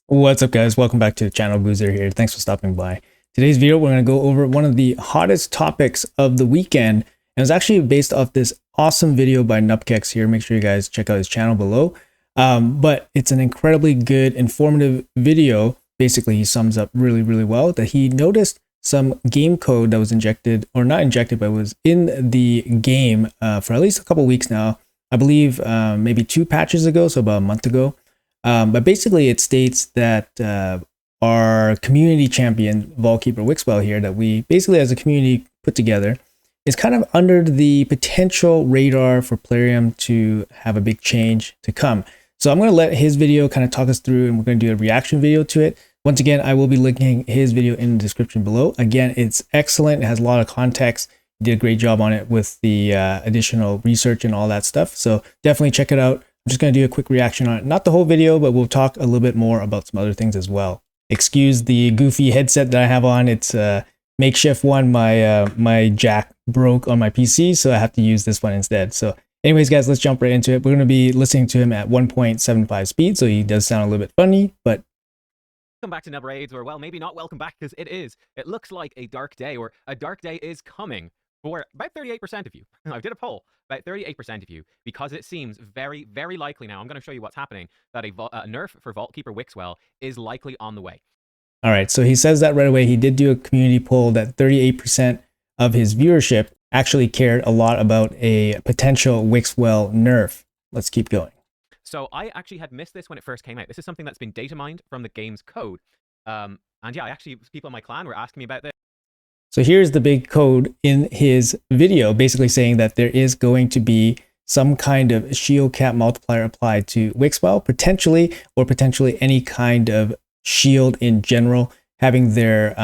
What's up, guys? Welcome back to the channel. Boozer here. Thanks for stopping by. Today's video, we're going to go over one of the hottest topics of the weekend. And it's actually based off this awesome video by Nubkeks here. Make sure you guys check out his channel below. But it's an incredibly good, informative video. Basically, he sums up really well that he noticed some game code that was injected, or not injected, but was in the game for at least a couple weeks now. I believe maybe 2 patches ago, so about a month ago. But basically it states that our community champion, Vaultkeeper Wixwell here, that we basically as a community put together, is kind of under the potential radar for Plarium to have a big change to come. So I'm going to let his video kind of talk us through, and we're going to do a reaction video to it. Once again, I will be linking his video in the description below. Again, it's excellent. It has a lot of context. He did a great job on it with the additional research and all that stuff. So definitely check it out. I'm just going to do a quick reaction on it. Not the whole video, but we'll talk a little bit more about some other things as well. Excuse the goofy headset that I have on. It's a makeshift one. My jack broke on my PC, so I have to use this one instead. So anyways, guys, let's jump right into it. We're going to be listening to him at 1.75 speed, so he does sound a little bit funny, but welcome back to Nub Raids, or well, maybe not welcome back, because it is. It looks like a dark day, or a dark day is coming for about 38% of you. I did a poll, about 38% of you, because it seems very likely now, I'm going to show you what's happening, that a nerf for Vaultkeeper Wixwell is likely on the way. All right, so he says that right away. He did do a community poll that 38% of his viewership actually cared a lot about a potential Wixwell nerf. Let's keep going. So I actually had missed this when it first came out. This is something that's been data mined from the game's code. And yeah, people in my clan were asking me about this. So here's the big code in his video, basically saying that there is going to be some kind of shield cap multiplier applied to Wixwell, potentially any kind of shield in general, having their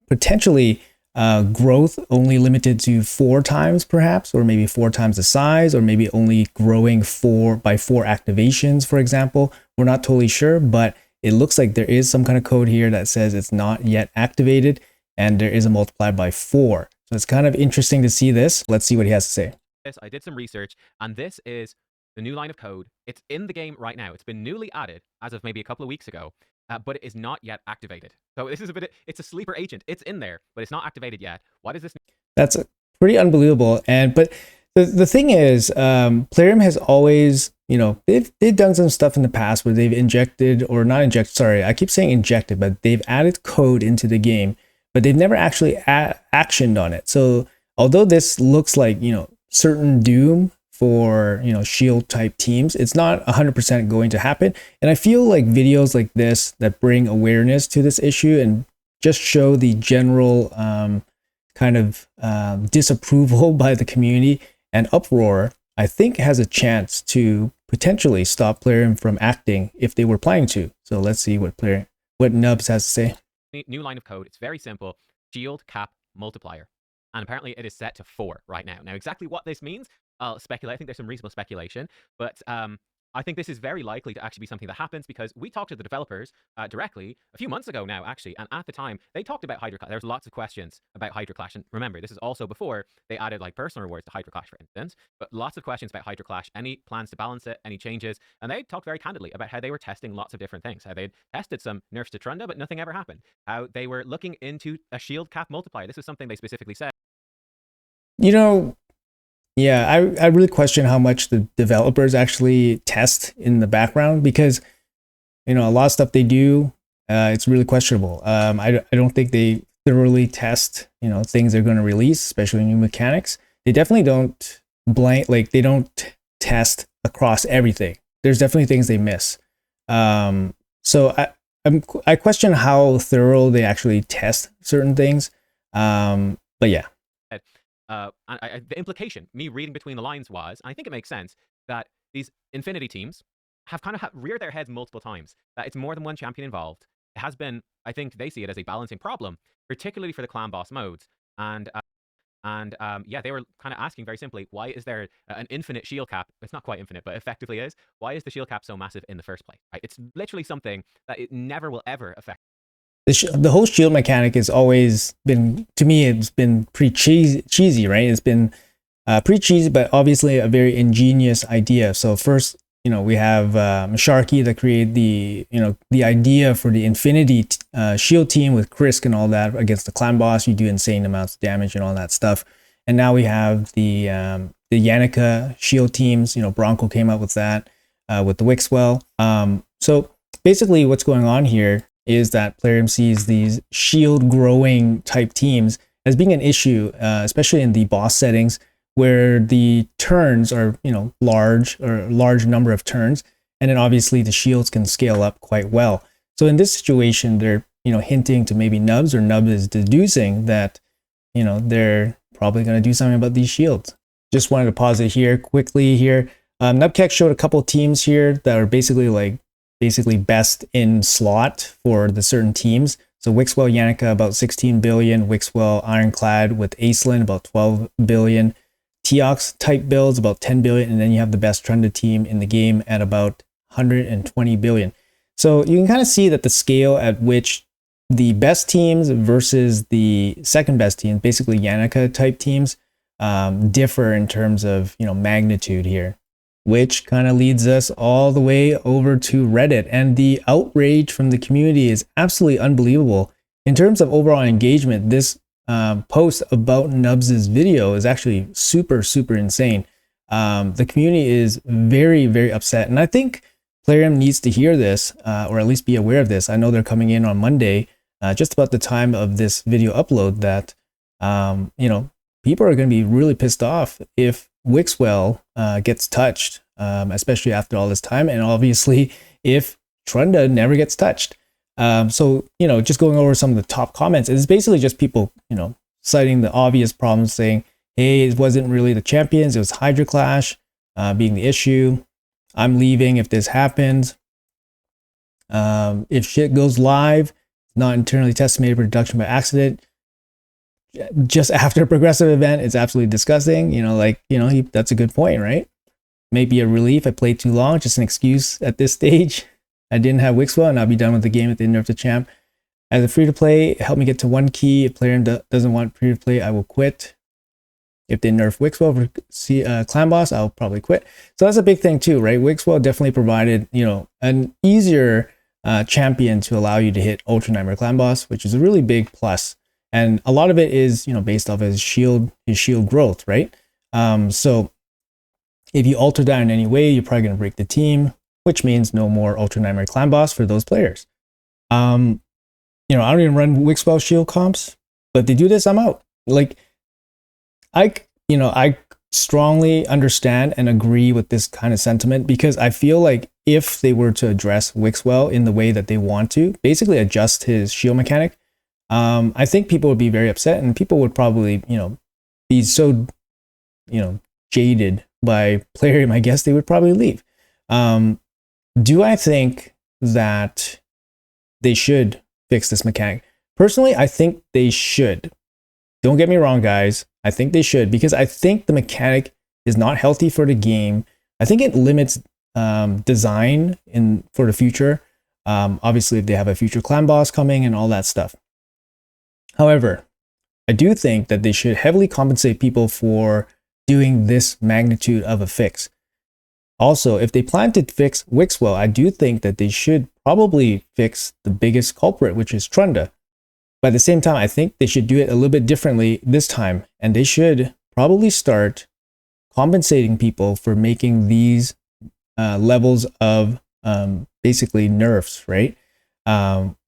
potentially growth only limited to 4 times perhaps, or maybe 4 times the size, or maybe only growing 4 by 4 activations, for example. We're not totally sure, but it looks like there is some kind of code here that says it's not yet activated, and there is a multiplier by 4. So it's kind of interesting to see this. Let's see what he has to say. I did some research, and this is the new line of code. It's in the game right now. It's been newly added as of maybe a couple of weeks ago, but it is not yet activated. So this is it's a sleeper agent. It's in there, but it's not activated yet. Why does this? That's pretty unbelievable. But the thing is, Plarium has always, they've done some stuff in the past where they've injected, or not injected, sorry, I keep saying injected, but they've added code into the game, but they've never actually actioned on it. So although this looks like, certain doom for, shield type teams, it's not 100% going to happen. And I feel like videos like this that bring awareness to this issue and just show the general kind of disapproval by the community and uproar, I think has a chance to potentially stop Plarium from acting if they were planning to. So let's see what Nubs has to say. New line of code. It's very simple. Shield cap multiplier. And apparently it is set to 4 right now. Now, exactly what this means, I'll speculate. I think there's some reasonable speculation, but I think this is very likely to actually be something that happens, because we talked to the developers directly a few months ago now, actually, and at the time they talked about Hydra Clash. There's lots of questions about Hydra Clash, and remember, this is also before they added like personal rewards to Hydra Clash, for instance, but lots of questions about Hydra Clash, any plans to balance it, any changes, and they talked very candidly about how they were testing lots of different things, how they'd tested some nerfs to Trunda, but nothing ever happened, how they were looking into a shield cap multiplier. This was something they specifically said. Yeah, I really question how much the developers actually test in the background, because, a lot of stuff they do, it's really questionable. I don't think they thoroughly test, things they're going to release, especially new mechanics. They definitely don't they don't test across everything. There's definitely things they miss. So I question how thorough they actually test certain things. But yeah. The implication, me reading between the lines, was, and I think it makes sense, that these Infinity teams have kind of reared their heads multiple times, that it's more than one champion involved. It has been, I think they see it as a balancing problem, particularly for the clan boss modes. And yeah, they were kind of asking very simply, why is there an infinite shield cap? It's not quite infinite, but effectively is. Why is the shield cap so massive in the first place? Right? It's literally something that it never will ever affect. The whole shield mechanic has always been, to me, it's been pretty cheesy, right? It's been pretty cheesy, but obviously a very ingenious idea. So first, we have Sharky that created the idea for the Infinity Shield team with Krisk and all that against the clan boss. You do insane amounts of damage and all that stuff. And now we have the Yannicka Shield teams. Bronco came up with that with the Wixwell. So basically, what's going on here is that Plarium sees these shield growing type teams as being an issue, especially in the boss settings, where the turns are, large number of turns. And then obviously the shields can scale up quite well. So in this situation, they're, hinting to maybe Nubs, or Nub is deducing that, they're probably going to do something about these shields. Just wanted to pause it here quickly here. Nubkeks showed a couple teams here that are basically best in slot for the certain teams. So Wixwell Yannicka about 16 billion, Wixwell Ironclad with Aislinn about 12 billion. Teox type builds about 10 billion, and then you have the best Trunda team in the game at about 120 billion. So you can kind of see that the scale at which the best teams versus the second best teams, basically Yannicka type teams, differ in terms of magnitude here, which kind of leads us all the way over to Reddit. And the outrage from the community is absolutely unbelievable. In terms of overall engagement, this post about Nubs' video is actually super insane. The community is very upset, and I think Plarium needs to hear this, or at least be aware of this. I know they're coming in on Monday, just about the time of this video upload, that people are going to be really pissed off if Wixwell gets touched, especially after all this time, and obviously if Trunda never gets touched. So, just going over some of the top comments, it's basically just people, citing the obvious problems, saying, hey, it wasn't really the champions, it was Hydra Clash being the issue. I'm leaving if this happens. If shit goes live, not internally testimated production by accident, just after a progressive event, it's absolutely disgusting. That's a good point, right? Maybe a relief. I played too long, just an excuse at this stage. I didn't have Wixwell, and I'll be done with the game at the nerf the champ. As a free-to-play, help me get to 1 key. If Plarium doesn't want free-to-play, I will quit. If they nerf Wixwell for clan boss, I'll probably quit. So that's a big thing too, right? Wixwell definitely provided, an easier champion to allow you to hit Ultra Nightmare clan boss, which is a really big plus. And a lot of it is, based off his shield growth, right? So if you alter that in any way, you're probably going to break the team, which means no more Ultra Nightmare clan boss for those players. I don't even run Wixwell shield comps, but they do this, I'm out. I strongly understand and agree with this kind of sentiment, because I feel like if they were to address Wixwell in the way that they want to, basically adjust his shield mechanic, I think people would be very upset, and people would probably, be so, jaded by Plarium, I guess they would probably leave. Do I think that they should fix this mechanic? Personally, I think they should. Don't get me wrong, guys. I think they should, because I think the mechanic is not healthy for the game. I think it limits design for the future. Obviously, if they have a future clan boss coming and all that stuff. However, I do think that they should heavily compensate people for doing this magnitude of a fix. Also, if they plan to fix Wixwell, I do think that they should probably fix the biggest culprit, which is Trunda. But at the same time, I think they should do it a little bit differently this time, and they should probably start compensating people for making these levels of basically nerfs, right?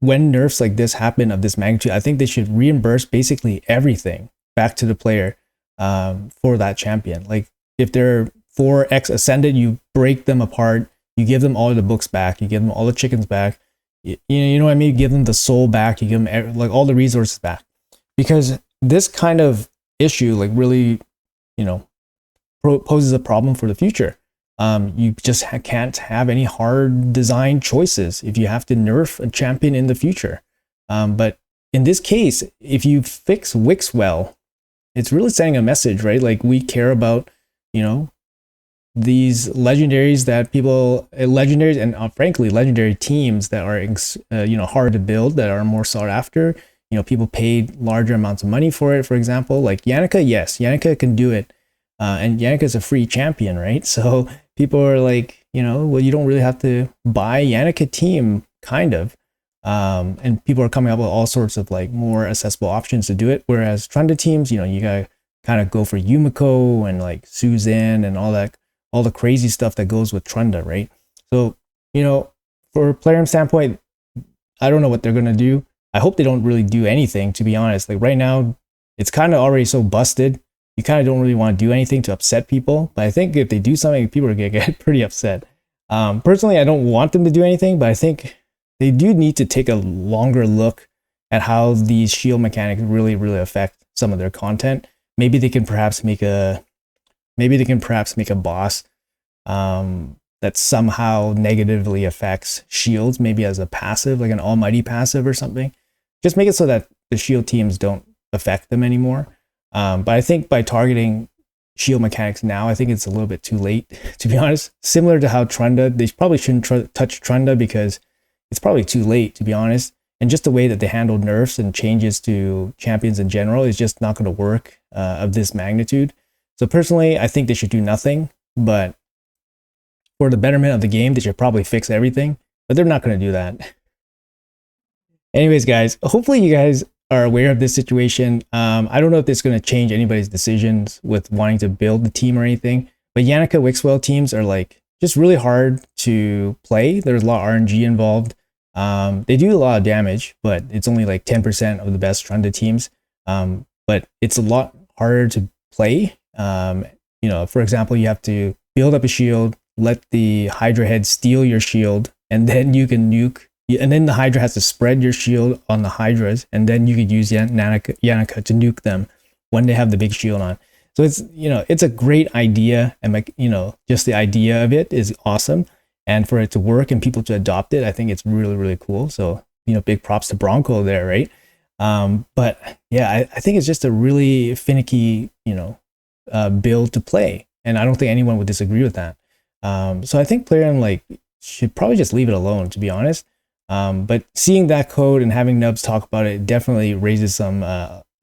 When nerfs like this happen of this magnitude, I think they should reimburse basically everything back to the player for that champion. Like if they're 4x ascended, you break them apart, you give them all the books back, you give them all the chickens back, you know what I mean? You give them the soul back, you give them like all the resources back, because this kind of issue like really, poses a problem for the future. You just can't have any hard design choices if you have to nerf a champion in the future. But in this case, if you fix Wixwell, it's really sending a message, right? Like we care about, these legendaries that legendaries and frankly, legendary teams that are, hard to build, that are more sought after. People paid larger amounts of money for it, for example, like Yannicka. Yes, Yannicka can do it. And Yannicka is a free champion, right? So people are like, you know, well, you don't really have to buy Yannicka team, kind of. And people are coming up with all sorts of like more accessible options to do it. Whereas Trunda teams, you know, you gotta kind of go for Yumiko and like Suzanne and all that, all the crazy stuff that goes with Trunda, right? So, you know, for player standpoint, I don't know what they're gonna do. I hope they don't really do anything, to be honest. Like right now, it's kind of already so busted. You kind of don't really want to do anything to upset people. But I think if they do something, people are gonna get pretty upset. Personally, I don't want them to do anything, but I think they do need to take a longer look at how these shield mechanics really, really affect some of their content. Maybe they can perhaps make a boss that somehow negatively affects shields, maybe as a passive, like an almighty passive or something. Just make it so that the shield teams don't affect them anymore. But I think by targeting shield mechanics now, I think it's a little bit too late, to be honest. Similar to how Trunda, they probably shouldn't touch Trunda because it's probably too late, to be honest. And just the way that they handle nerfs and changes to champions in general is just not going to work of this magnitude. So personally, I think they should do nothing, but for the betterment of the game, they should probably fix everything, but they're not going to do that. Anyways, guys, hopefully you guys are aware of this situation. I don't know if this is going to change anybody's decisions with wanting to build the team or anything, but Yannicka Wixwell teams are like just really hard to play. There's a lot of RNG involved. They do a lot of damage, but it's only like 10% of the best Trunda teams. But it's a lot harder to play. You know, for example, you have to build up a shield, let the Hydra head steal your shield, and then you can nuke. And then the Hydra has to spread your shield on the Hydras, and then you could use Yannicka to nuke them when they have the big shield on. So it's, you know, it's a great idea, and like, you know, just the idea of it is awesome. And for it to work and people to adopt it, I think it's really, really cool. So, you know, big props to Bronco there, right? But yeah, I think it's just a really finicky, you know, build to play. And I don't think anyone would disagree with that. So I think player like should probably just leave it alone, to be honest. But seeing that code and having Nubs talk about it definitely raises some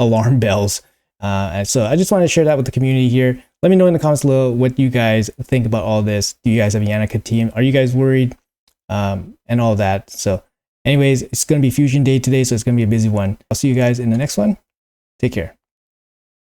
alarm bells. And so I just wanted to share that with the community here. Let me know in the comments below what you guys think about all this. Do you guys have a Yannicka team? Are you guys worried? And all that. So anyways, it's going to be Fusion Day today, so it's going to be a busy one. I'll see you guys in the next one. Take care.